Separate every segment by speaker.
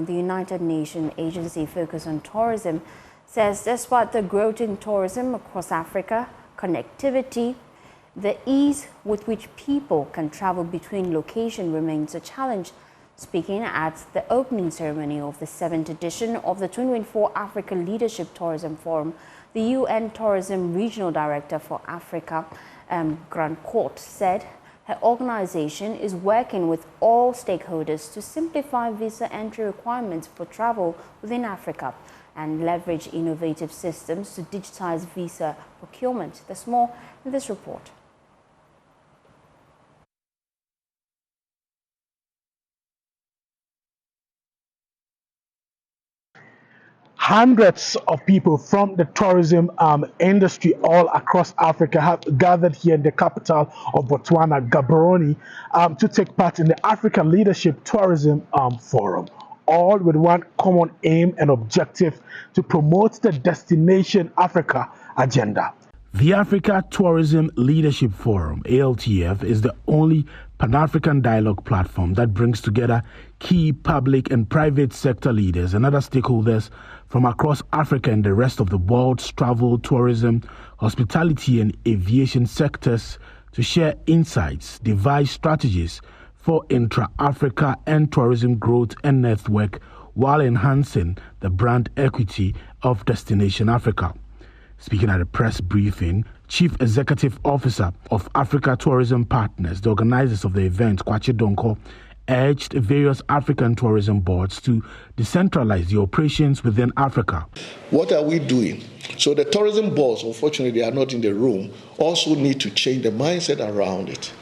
Speaker 1: the United Nations agency focused on tourism, says despite the growth in tourism across Africa, connectivity, the ease with which people can travel between locations remains a challenge. Speaking at the opening ceremony of the 7th edition of the 2024 Africa Leadership Tourism Forum, the UN Tourism Regional Director for Africa, Grant Court, said her organization is working with all stakeholders to simplify visa entry requirements for travel within Africa and leverage innovative systems to digitize visa procurement. There's more in this report.
Speaker 2: Hundreds of people from the tourism industry all across Africa have gathered here in the capital of Botswana, Gaborone, to take part in the Africa Leadership Tourism Forum, all with one common aim and objective: to promote the Destination Africa agenda. The Africa Tourism Leadership Forum, ALTF, is the only Pan-African dialogue platform that brings together key public and private sector leaders and other stakeholders from across Africa and the rest of the world's travel, tourism, hospitality and aviation sectors to share insights, devise strategies for intra-Africa and tourism growth and network while enhancing the brand equity of Destination Africa. Speaking at a press briefing, Chief Executive Officer of Africa Tourism Partners, the organizers of the event, Kwache Donko, urged various African tourism boards to decentralize the operations within Africa.
Speaker 3: What are we doing? So the tourism boards, unfortunately, they are not in the room, also need to change the mindset around it.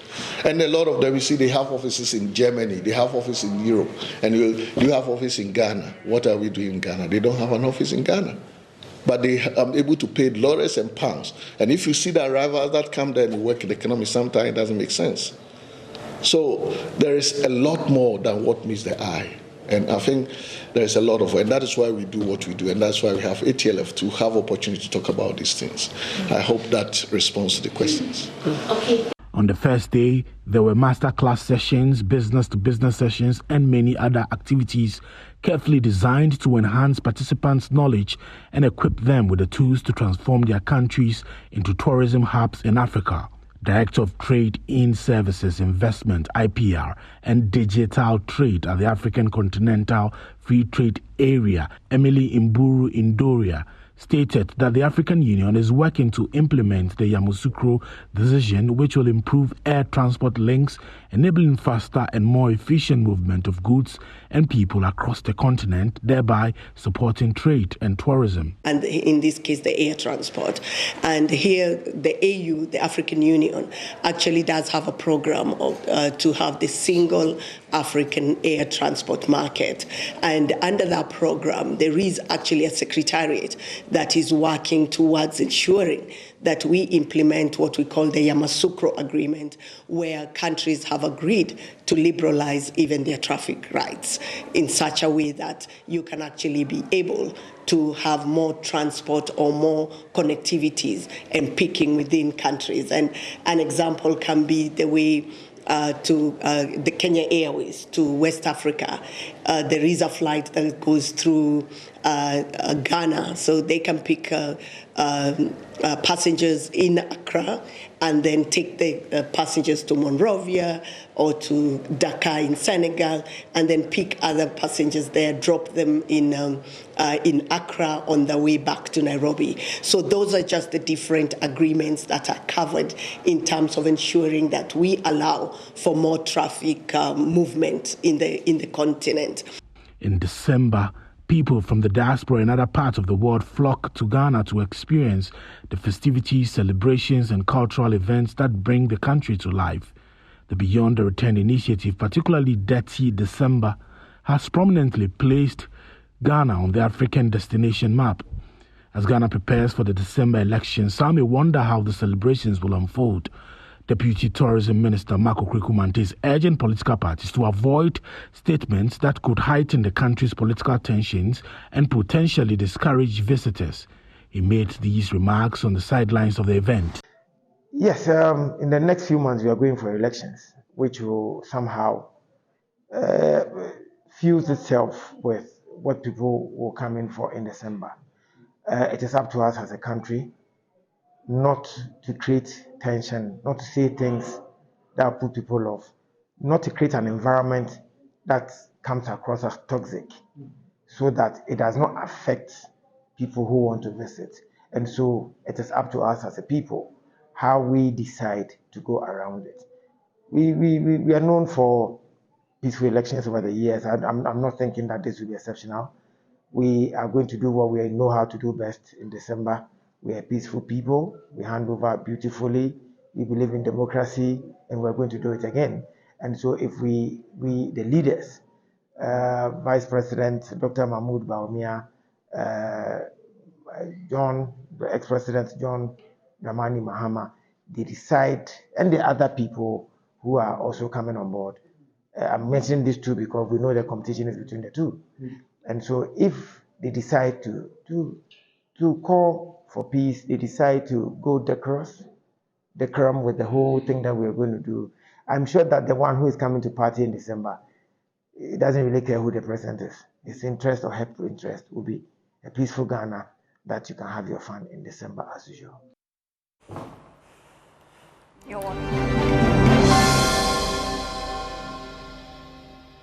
Speaker 3: And a lot of them, you see, they have offices in Germany, they have offices in Europe, and you have office in Ghana. What are we doing in Ghana? They don't have an office in Ghana. But they are able to pay dollars and pounds. And if you see the arrivals that come there and work in the economy, sometimes it doesn't make sense. So there is a lot more than what meets the eye. And I think there is a lot of, and that is why we do what we do, and that's why we have ATLF to have opportunity to talk about these things. I hope that responds to the questions.
Speaker 1: Okay.
Speaker 2: On the first day, there were masterclass sessions, business-to-business sessions, and many other activities carefully designed to enhance participants' knowledge and equip them with the tools to transform their countries into tourism hubs in Africa. Director of Trade in Services, Investment, IPR, and Digital Trade at the African Continental Free Trade Area, Emily Mburu Indoria, stated that the African Union is working to implement the Yamoussoukro decision, which will improve air transport links, enabling faster and more efficient movement of goods and people across the continent, thereby supporting trade and tourism.
Speaker 4: And in this case, the air transport. And here, the AU, the African Union, actually does have a program to have the single African air transport market. And under that program, there is actually a secretariat that is working towards ensuring that we implement what we call the Yamoussoukro Agreement, where countries have agreed to liberalize even their traffic rights in such a way that you can actually be able to have more transport or more connectivities and picking within countries. And an example can be the way to the Kenya Airways to West Africa. There is a flight that goes through Ghana, so they can pick passengers in Accra and then take the passengers to Monrovia or to Dakar in Senegal, and then pick other passengers there, drop them in Accra on the way back to Nairobi. So those are just the different agreements that are covered in terms of ensuring that we allow for more traffic movement in the continent.
Speaker 2: In December, people from the diaspora and other parts of the world flock to Ghana to experience the festivities, celebrations, and cultural events that bring the country to life. The Beyond the Return initiative, particularly Dirty December, has prominently placed Ghana on the African destination map. As Ghana prepares for the December elections, some may wonder how the celebrations will unfold. Deputy Tourism Minister Marco Krikumante is urging political parties to avoid statements that could heighten the country's political tensions and potentially discourage visitors. He made these remarks on the sidelines of the event.
Speaker 5: Yes, in the next few months we are going for elections, which will somehow fuse itself with what people will come in for in December. It is up to us as a country not to create tension, not to say things that put people off, not to create an environment that comes across as toxic, so that it does not affect people who want to visit. And so it is up to us as a people how we decide to go around it. We are known for peaceful elections over the years. I'm not thinking that this will be exceptional. We are going to do what we know how to do best in December. We are peaceful people. We hand over beautifully. We believe in democracy, and we're going to do it again. And so, if the leaders, Vice President Dr. Mahmoud Bawumia, John, the ex-president John Dramani Mahama, they decide, and the other people who are also coming on board. I'm mentioning these two because we know the competition is between the two. And so if they decide to call for peace, they decide to go decorum with the whole thing that we're going to do, I'm sure that the one who is coming to party in December, it doesn't really care who the president is. His interest or her interest will be a peaceful Ghana that you can have your fun in December as usual.
Speaker 1: You're welcome.